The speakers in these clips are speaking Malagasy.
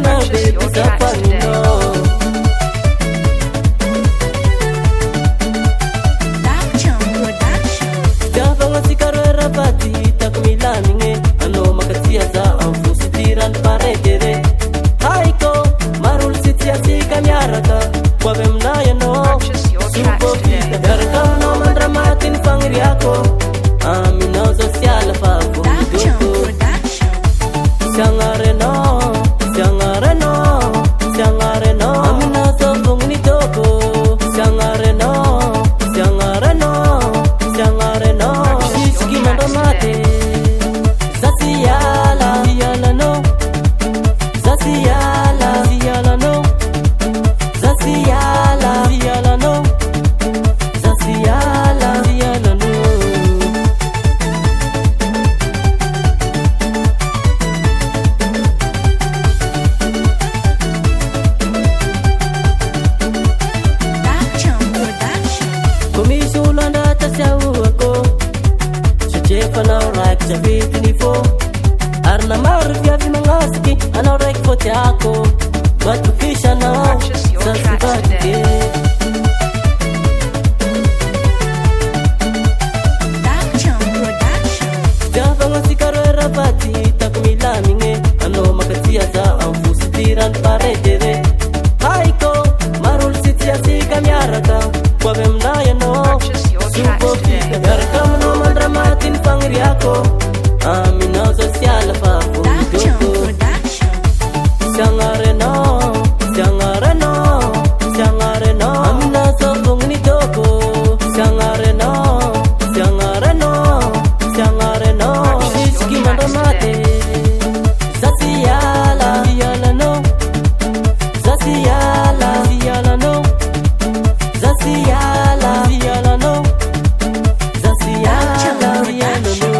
Purchase your tracks today. Arna marvia vi mangaski ana rek fotiako batu kishana sasibati Java ngasikaro rapati takmilaminge ano makatia za amfusitiran paredere Haiko marul sitia sikanyaraka kwabe mnaya no supo fika garkam no mandramatin pangriako Amina social favu Sangareno Sangareno Sangareno Amina sopung ni toko Sangareno Sangareno Sangareno Siski mandamate Zasiala Ziala no Zasiala Ziala no Zasiala Ziala no Zasiala Ziala no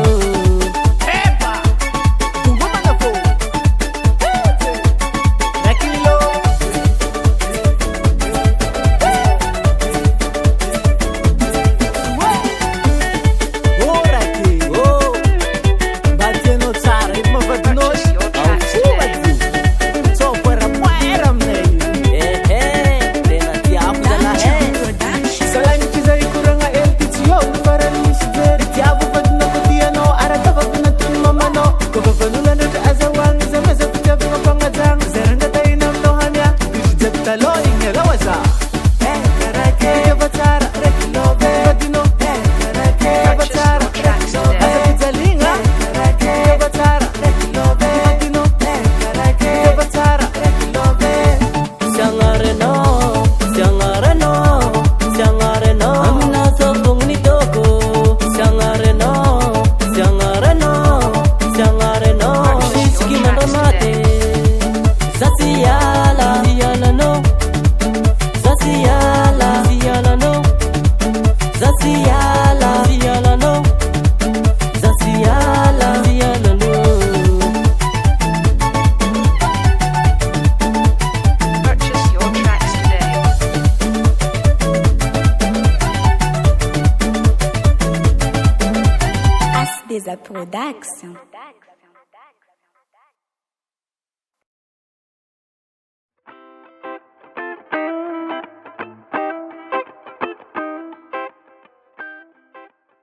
Production.